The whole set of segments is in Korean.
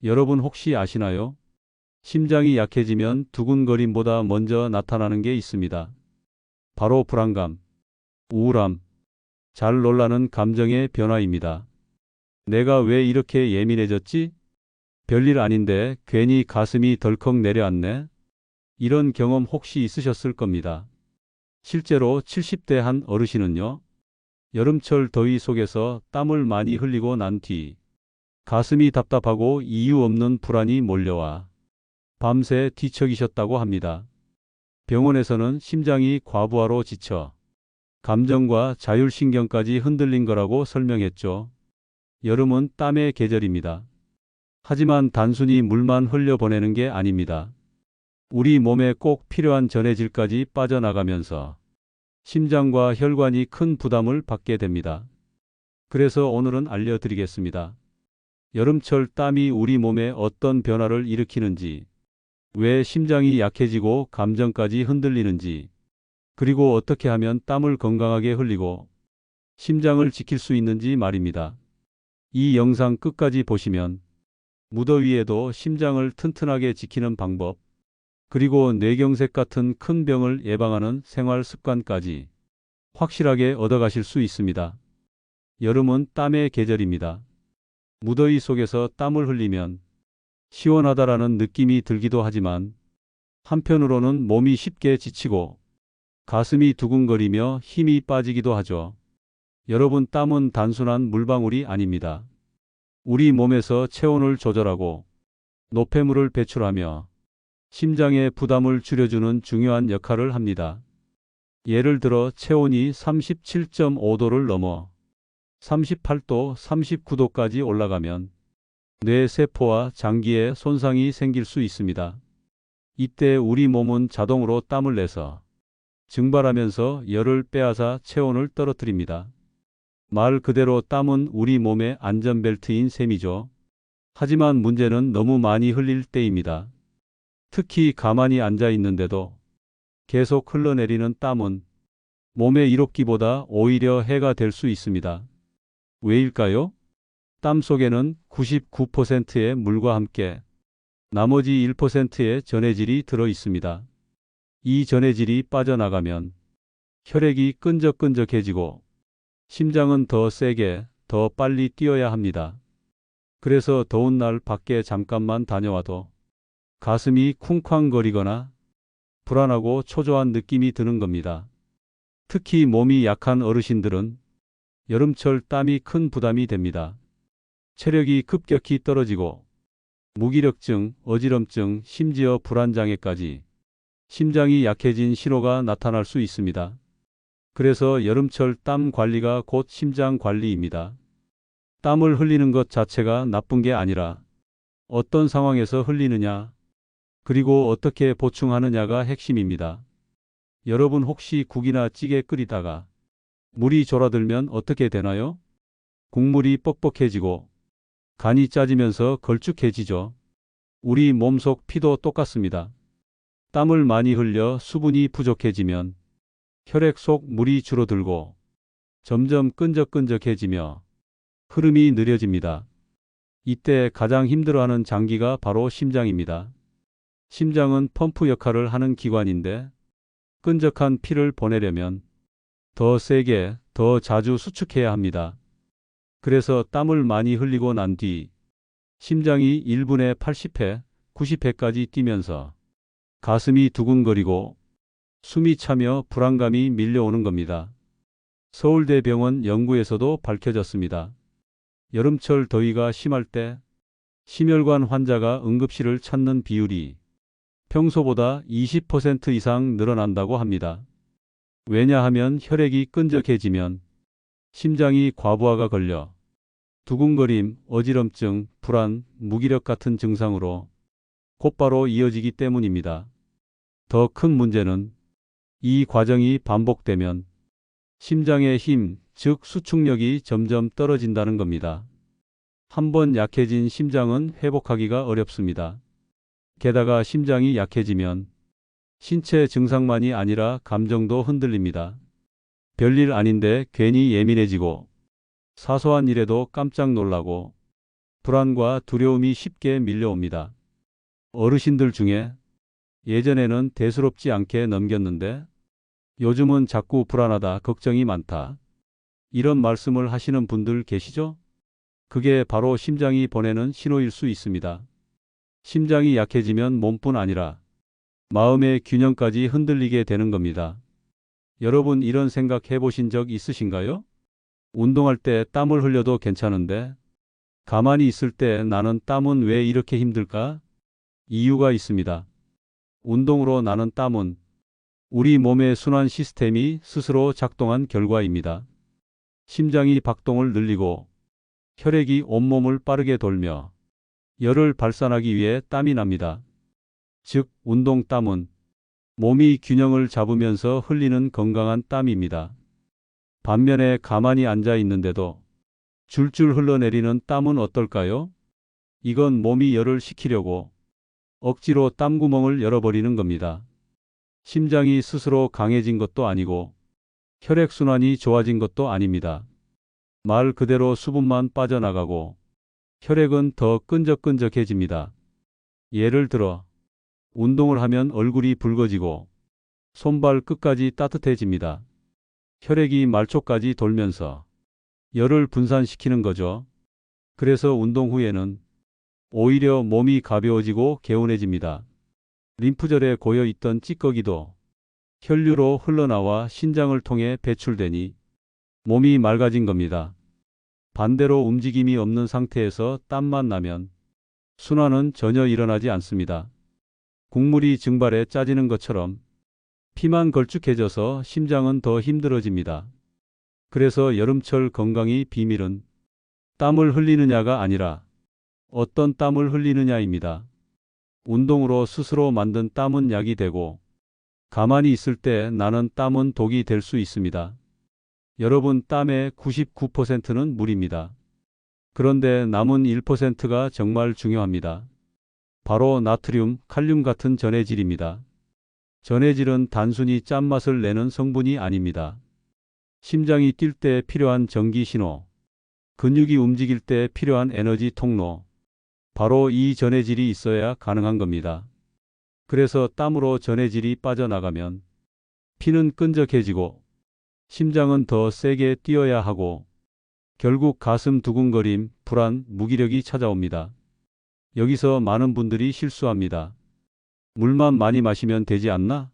여러분 혹시 아시나요? 심장이 약해지면 두근거림보다 먼저 나타나는 게 있습니다. 바로 불안감, 우울함, 잘 놀라는 감정의 변화입니다. 내가 왜 이렇게 예민해졌지? 별일 아닌데 괜히 가슴이 덜컥 내려앉네. 이런 경험 혹시 있으셨을 겁니다. 실제로 70대 한 어르신은요, 여름철 더위 속에서 땀을 많이 흘리고 난 뒤 가슴이 답답하고 이유 없는 불안이 몰려와 밤새 뒤척이셨다고 합니다. 병원에서는 심장이 과부하로 지쳐 감정과 자율신경까지 흔들린 거라고 설명했죠. 여름은 땀의 계절입니다. 하지만 단순히 물만 흘려보내는 게 아닙니다. 우리 몸에 꼭 필요한 전해질까지 빠져나가면서 심장과 혈관이 큰 부담을 받게 됩니다. 그래서 오늘은 알려드리겠습니다. 여름철 땀이 우리 몸에 어떤 변화를 일으키는지, 왜 심장이 약해지고 감정까지 흔들리는지, 그리고 어떻게 하면 땀을 건강하게 흘리고 심장을 지킬 수 있는지 말입니다. 이 영상 끝까지 보시면 무더위에도 심장을 튼튼하게 지키는 방법, 그리고 뇌경색 같은 큰 병을 예방하는 생활 습관까지 확실하게 얻어가실 수 있습니다. 여름은 땀의 계절입니다. 무더위 속에서 땀을 흘리면 시원하다라는 느낌이 들기도 하지만 한편으로는 몸이 쉽게 지치고 가슴이 두근거리며 힘이 빠지기도 하죠. 여러분, 땀은 단순한 물방울이 아닙니다. 우리 몸에서 체온을 조절하고 노폐물을 배출하며 심장의 부담을 줄여주는 중요한 역할을 합니다. 예를 들어 체온이 37.5도를 넘어 38도, 39도까지 올라가면 뇌 세포와 장기에 손상이 생길 수 있습니다. 이때 우리 몸은 자동으로 땀을 내서 증발하면서 열을 빼앗아 체온을 떨어뜨립니다. 말 그대로 땀은 우리 몸의 안전벨트인 셈이죠. 하지만 문제는 너무 많이 흘릴 때입니다. 특히 가만히 앉아 있는데도 계속 흘러내리는 땀은 몸의 이롭기보다 오히려 해가 될 수 있습니다. 왜일까요? 땀 속에는 99%의 물과 함께 나머지 1%의 전해질이 들어 있습니다. 이 전해질이 빠져나가면 혈액이 끈적끈적해지고 심장은 더 세게, 더 빨리 뛰어야 합니다. 그래서 더운 날 밖에 잠깐만 다녀와도 가슴이 쿵쾅거리거나 불안하고 초조한 느낌이 드는 겁니다. 특히 몸이 약한 어르신들은 여름철 땀이 큰 부담이 됩니다. 체력이 급격히 떨어지고 무기력증, 어지럼증, 심지어 불안장애까지 심장이 약해진 신호가 나타날 수 있습니다. 그래서 여름철 땀 관리가 곧 심장 관리입니다. 땀을 흘리는 것 자체가 나쁜 게 아니라 어떤 상황에서 흘리느냐, 그리고 어떻게 보충하느냐가 핵심입니다. 여러분 혹시 국이나 찌개 끓이다가 물이 졸아들면 어떻게 되나요? 국물이 뻑뻑해지고 간이 짜지면서 걸쭉해지죠. 우리 몸속 피도 똑같습니다. 땀을 많이 흘려 수분이 부족해지면 혈액 속 물이 줄어들고 점점 끈적끈적해지며 흐름이 느려집니다. 이때 가장 힘들어하는 장기가 바로 심장입니다. 심장은 펌프 역할을 하는 기관인데 끈적한 피를 보내려면 더 세게, 더 자주 수축해야 합니다. 그래서 땀을 많이 흘리고 난 뒤 심장이 1분에 80회, 90회까지 뛰면서 가슴이 두근거리고 숨이 차며 불안감이 밀려오는 겁니다. 서울대병원 연구에서도 밝혀졌습니다. 여름철 더위가 심할 때 심혈관 환자가 응급실을 찾는 비율이 평소보다 20% 이상 늘어난다고 합니다. 왜냐하면 혈액이 끈적해지면 심장이 과부하가 걸려 두근거림, 어지럼증, 불안, 무기력 같은 증상으로 곧바로 이어지기 때문입니다. 더 큰 문제는 이 과정이 반복되면 심장의 힘, 즉 수축력이 점점 떨어진다는 겁니다. 한번 약해진 심장은 회복하기가 어렵습니다. 게다가 심장이 약해지면 신체 증상만이 아니라 감정도 흔들립니다. 별일 아닌데 괜히 예민해지고 사소한 일에도 깜짝 놀라고 불안과 두려움이 쉽게 밀려옵니다. 어르신들 중에 예전에는 대수롭지 않게 넘겼는데 요즘은 자꾸 불안하다, 걱정이 많다, 이런 말씀을 하시는 분들 계시죠? 그게 바로 심장이 보내는 신호일 수 있습니다. 심장이 약해지면 몸뿐 아니라 마음의 균형까지 흔들리게 되는 겁니다. 여러분 이런 생각 해보신 적 있으신가요? 운동할 때 땀을 흘려도 괜찮은데 가만히 있을 때 나는 땀은 왜 이렇게 힘들까? 이유가 있습니다. 운동으로 나는 땀은 우리 몸의 순환 시스템이 스스로 작동한 결과입니다. 심장이 박동을 늘리고 혈액이 온몸을 빠르게 돌며 열을 발산하기 위해 땀이 납니다. 즉, 운동땀은 몸이 균형을 잡으면서 흘리는 건강한 땀입니다. 반면에 가만히 앉아 있는데도 줄줄 흘러내리는 땀은 어떨까요? 이건 몸이 열을 식히려고 억지로 땀구멍을 열어버리는 겁니다. 심장이 스스로 강해진 것도 아니고 혈액순환이 좋아진 것도 아닙니다. 말 그대로 수분만 빠져나가고 혈액은 더 끈적끈적해집니다. 예를 들어 운동을 하면 얼굴이 붉어지고 손발 끝까지 따뜻해집니다. 혈액이 말초까지 돌면서 열을 분산시키는 거죠. 그래서 운동 후에는 오히려 몸이 가벼워지고 개운해집니다. 림프절에 고여있던 찌꺼기도 혈류로 흘러나와 신장을 통해 배출되니 몸이 맑아진 겁니다. 반대로 움직임이 없는 상태에서 땀만 나면 순환은 전혀 일어나지 않습니다. 국물이 증발해 짜지는 것처럼 피만 걸쭉해져서 심장은 더 힘들어집니다. 그래서 여름철 건강의 비밀은 땀을 흘리느냐가 아니라 어떤 땀을 흘리느냐입니다. 운동으로 스스로 만든 땀은 약이 되고 가만히 있을 때 나는 땀은 독이 될 수 있습니다. 여러분, 땀의 99%는 물입니다. 그런데 남은 1%가 정말 중요합니다. 바로 나트륨, 칼륨 같은 전해질입니다. 전해질은 단순히 짠맛을 내는 성분이 아닙니다. 심장이 뛸 때 필요한 전기 신호, 근육이 움직일 때 필요한 에너지 통로, 바로 이 전해질이 있어야 가능한 겁니다. 그래서 땀으로 전해질이 빠져나가면 피는 끈적해지고 심장은 더 세게 뛰어야 하고 결국 가슴 두근거림, 불안, 무기력이 찾아옵니다. 여기서 많은 분들이 실수합니다. 물만 많이 마시면 되지 않나?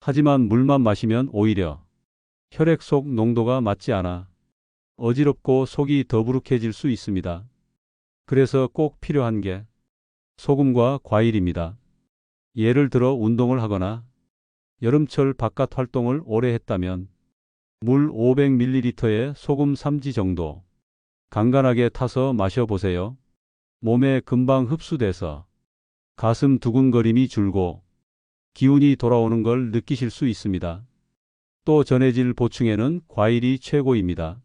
하지만 물만 마시면 오히려 혈액 속 농도가 맞지 않아 어지럽고 속이 더부룩해질 수 있습니다. 그래서 꼭 필요한 게 소금과 과일입니다. 예를 들어 운동을 하거나 여름철 바깥 활동을 오래 했다면 물 500ml에 소금 3지 정도 간간하게 타서 마셔보세요. 몸에 금방 흡수돼서 가슴 두근거림이 줄고 기운이 돌아오는 걸 느끼실 수 있습니다. 또 전해질 보충에는 과일이 최고입니다.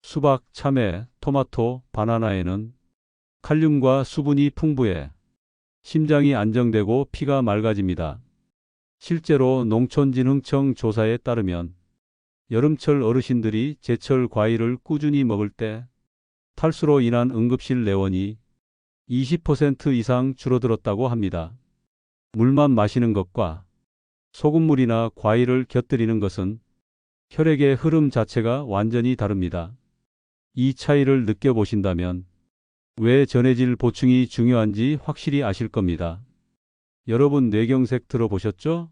수박, 참외, 토마토, 바나나에는 칼륨과 수분이 풍부해 심장이 안정되고 피가 맑아집니다. 실제로 농촌진흥청 조사에 따르면 여름철 어르신들이 제철 과일을 꾸준히 먹을 때 탈수로 인한 응급실 내원이 20% 이상 줄어들었다고 합니다. 물만 마시는 것과 소금물이나 과일을 곁들이는 것은 혈액의 흐름 자체가 완전히 다릅니다. 이 차이를 느껴보신다면 왜 전해질 보충이 중요한지 확실히 아실 겁니다. 여러분, 뇌경색 들어보셨죠?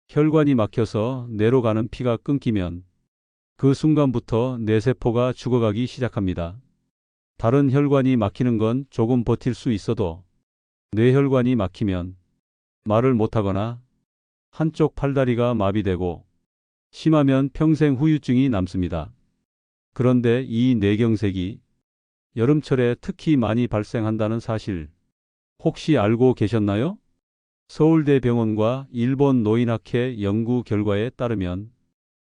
혈관이 막혀서 뇌로 가는 피가 끊기면 그 순간부터 뇌세포가 죽어가기 시작합니다. 다른 혈관이 막히는 건 조금 버틸 수 있어도 뇌혈관이 막히면 말을 못하거나 한쪽 팔다리가 마비되고 심하면 평생 후유증이 남습니다. 그런데 이 뇌경색이 여름철에 특히 많이 발생한다는 사실 혹시 알고 계셨나요? 서울대병원과 일본 노인학회 연구 결과에 따르면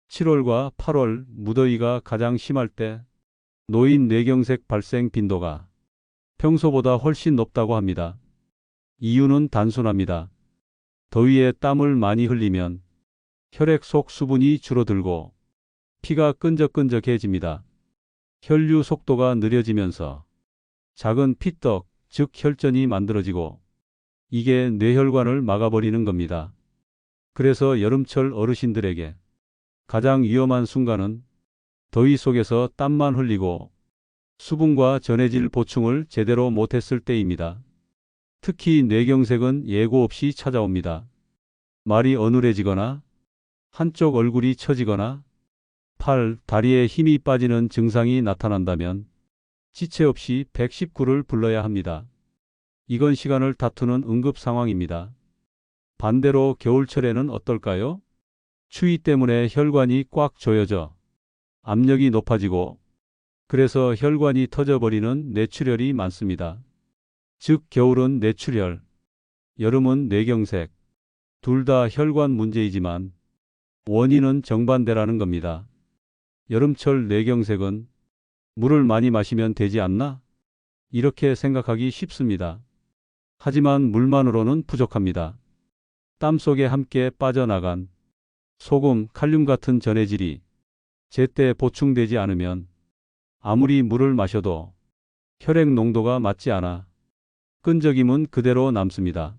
7월과 8월 무더위가 가장 심할 때 노인 뇌경색 발생 빈도가 평소보다 훨씬 높다고 합니다. 이유는 단순합니다. 더위에 땀을 많이 흘리면 혈액 속 수분이 줄어들고 피가 끈적끈적해집니다. 혈류 속도가 느려지면서 작은 피떡, 즉 혈전이 만들어지고 이게 뇌혈관을 막아버리는 겁니다. 그래서 여름철 어르신들에게 가장 위험한 순간은 더위 속에서 땀만 흘리고 수분과 전해질 보충을 제대로 못했을 때입니다. 특히 뇌경색은 예고 없이 찾아옵니다. 말이 어눌해지거나 한쪽 얼굴이 처지거나 팔, 다리에 힘이 빠지는 증상이 나타난다면 지체 없이 119를 불러야 합니다. 이건 시간을 다투는 응급 상황입니다. 반대로 겨울철에는 어떨까요? 추위 때문에 혈관이 꽉 조여져 압력이 높아지고 그래서 혈관이 터져버리는 뇌출혈이 많습니다. 즉 겨울은 뇌출혈, 여름은 뇌경색. 둘 다 혈관 문제이지만 원인은 정반대라는 겁니다. 여름철 뇌경색은 물을 많이 마시면 되지 않나? 이렇게 생각하기 쉽습니다. 하지만 물만으로는 부족합니다. 땀 속에 함께 빠져나간 소금, 칼륨 같은 전해질이 제때 보충되지 않으면 아무리 물을 마셔도 혈액 농도가 맞지 않아 끈적임은 그대로 남습니다.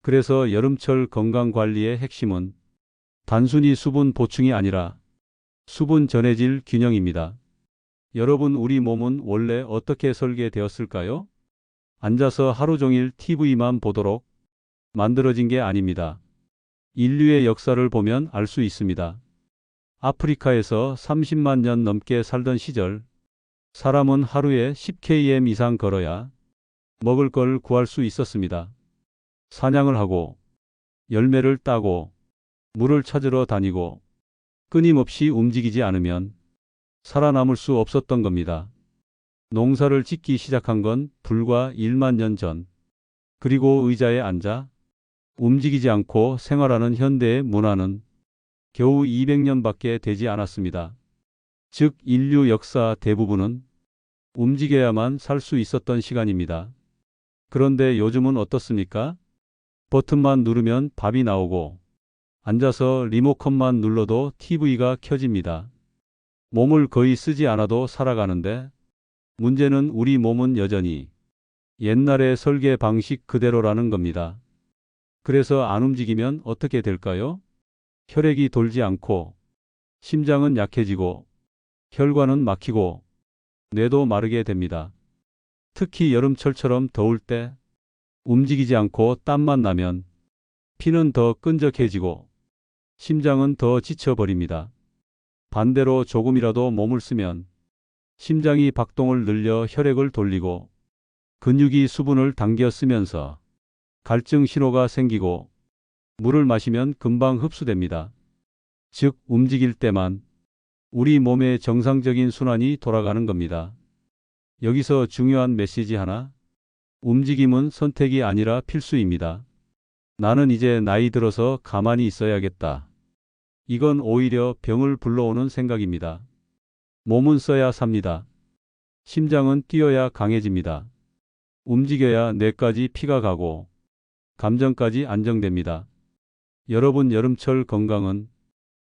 그래서 여름철 건강관리의 핵심은 단순히 수분 보충이 아니라 수분 전해질 균형입니다. 여러분, 우리 몸은 원래 어떻게 설계되었을까요? 앉아서 하루 종일 TV만 보도록 만들어진 게 아닙니다. 인류의 역사를 보면 알 수 있습니다. 아프리카에서 30만 년 넘게 살던 시절, 사람은 하루에 10km 이상 걸어야 먹을 걸 구할 수 있었습니다. 사냥을 하고, 열매를 따고, 물을 찾으러 다니고, 끊임없이 움직이지 않으면 살아남을 수 없었던 겁니다. 농사를 짓기 시작한 건 불과 1만 년 전. 그리고 의자에 앉아 움직이지 않고 생활하는 현대의 문화는 겨우 200년밖에 되지 않았습니다. 즉 인류 역사 대부분은 움직여야만 살 수 있었던 시간입니다. 그런데 요즘은 어떻습니까? 버튼만 누르면 밥이 나오고 앉아서 리모컨만 눌러도 TV가 켜집니다. 몸을 거의 쓰지 않아도 살아가는데 문제는 우리 몸은 여전히 옛날의 설계 방식 그대로라는 겁니다. 그래서 안 움직이면 어떻게 될까요? 혈액이 돌지 않고 심장은 약해지고 혈관은 막히고 뇌도 마르게 됩니다. 특히 여름철처럼 더울 때 움직이지 않고 땀만 나면 피는 더 끈적해지고 심장은 더 지쳐버립니다. 반대로 조금이라도 몸을 쓰면 심장이 박동을 늘려 혈액을 돌리고 근육이 수분을 당겨 쓰면서 갈증 신호가 생기고 물을 마시면 금방 흡수됩니다. 즉 움직일 때만 우리 몸의 정상적인 순환이 돌아가는 겁니다. 여기서 중요한 메시지 하나. 움직임은 선택이 아니라 필수입니다. 나는 이제 나이 들어서 가만히 있어야겠다. 이건 오히려 병을 불러오는 생각입니다. 몸은 써야 삽니다. 심장은 뛰어야 강해집니다. 움직여야 뇌까지 피가 가고 감정까지 안정됩니다. 여러분, 여름철 건강은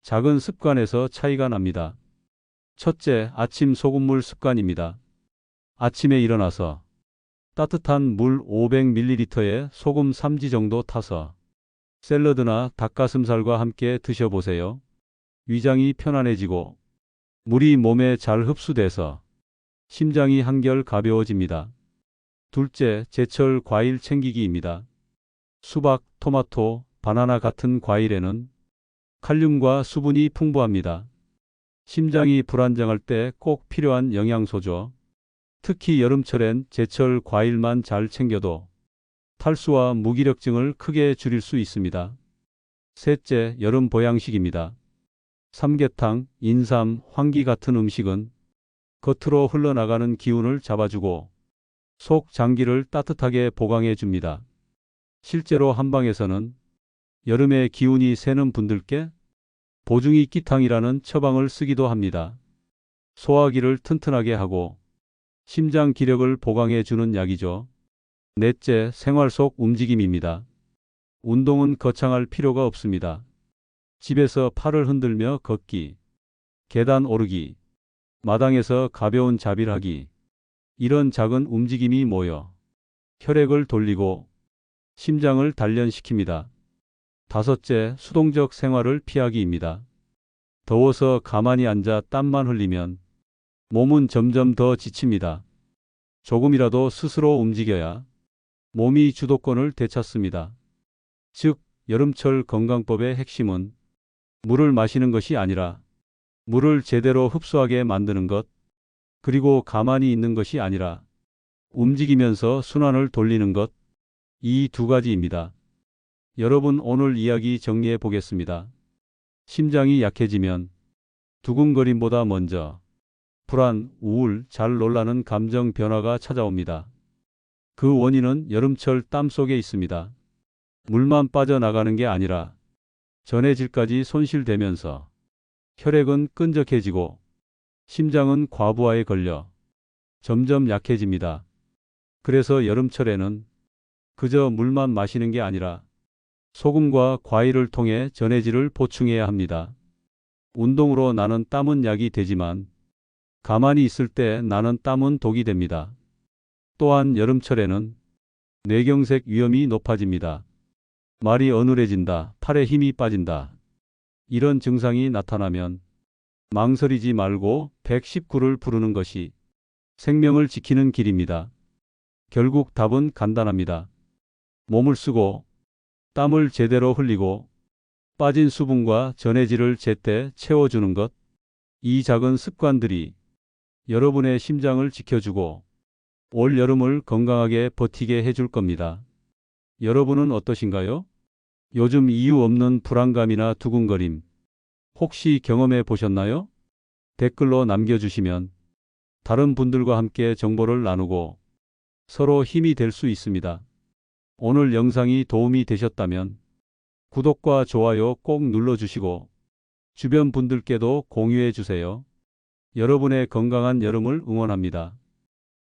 작은 습관에서 차이가 납니다. 첫째, 아침 소금물 습관입니다. 아침에 일어나서 따뜻한 물 500ml에 소금 3지 정도 타서 샐러드나 닭가슴살과 함께 드셔보세요. 위장이 편안해지고 물이 몸에 잘 흡수돼서 심장이 한결 가벼워집니다. 둘째, 제철 과일 챙기기입니다. 수박, 토마토, 바나나 같은 과일에는 칼륨과 수분이 풍부합니다. 심장이 불안정할 때 꼭 필요한 영양소죠. 특히 여름철엔 제철 과일만 잘 챙겨도 탈수와 무기력증을 크게 줄일 수 있습니다. 셋째, 여름 보양식입니다. 삼계탕, 인삼, 황기 같은 음식은 겉으로 흘러나가는 기운을 잡아주고 속 장기를 따뜻하게 보강해 줍니다. 실제로 한방에서는 여름에 기운이 세는 분들께 보중이 끼탕이라는 처방을 쓰기도 합니다. 소화기를 튼튼하게 하고 심장 기력을 보강해 주는 약이죠. 넷째, 생활 속 움직임입니다. 운동은 거창할 필요가 없습니다. 집에서 팔을 흔들며 걷기, 계단 오르기, 마당에서 가벼운 자빌하기, 이런 작은 움직임이 모여 혈액을 돌리고 심장을 단련시킵니다. 다섯째, 수동적 생활을 피하기입니다. 더워서 가만히 앉아 땀만 흘리면 몸은 점점 더 지칩니다. 조금이라도 스스로 움직여야 몸이 주도권을 되찾습니다. 즉, 여름철 건강법의 핵심은 물을 마시는 것이 아니라 물을 제대로 흡수하게 만드는 것, 그리고 가만히 있는 것이 아니라 움직이면서 순환을 돌리는 것, 이 두 가지입니다. 여러분, 오늘 이야기 정리해 보겠습니다. 심장이 약해지면 두근거림보다 먼저 불안, 우울, 잘 놀라는 감정 변화가 찾아옵니다. 그 원인은 여름철 땀 속에 있습니다. 물만 빠져나가는 게 아니라 전해질까지 손실되면서 혈액은 끈적해지고 심장은 과부하에 걸려 점점 약해집니다. 그래서 여름철에는 그저 물만 마시는 게 아니라 소금과 과일을 통해 전해질을 보충해야 합니다. 운동으로 나는 땀은 약이 되지만 가만히 있을 때 나는 땀은 독이 됩니다. 또한 여름철에는 뇌경색 위험이 높아집니다. 말이 어눌해진다, 팔에 힘이 빠진다. 이런 증상이 나타나면 망설이지 말고 119를 부르는 것이 생명을 지키는 길입니다. 결국 답은 간단합니다. 몸을 쓰고 땀을 제대로 흘리고 빠진 수분과 전해질을 제때 채워주는 것. 이 작은 습관들이 여러분의 심장을 지켜주고 올 여름을 건강하게 버티게 해줄 겁니다. 여러분은 어떠신가요? 요즘 이유 없는 불안감이나 두근거림 혹시 경험해 보셨나요? 댓글로 남겨주시면 다른 분들과 함께 정보를 나누고 서로 힘이 될 수 있습니다. 오늘 영상이 도움이 되셨다면 구독과 좋아요 꼭 눌러주시고 주변 분들께도 공유해 주세요. 여러분의 건강한 여름을 응원합니다.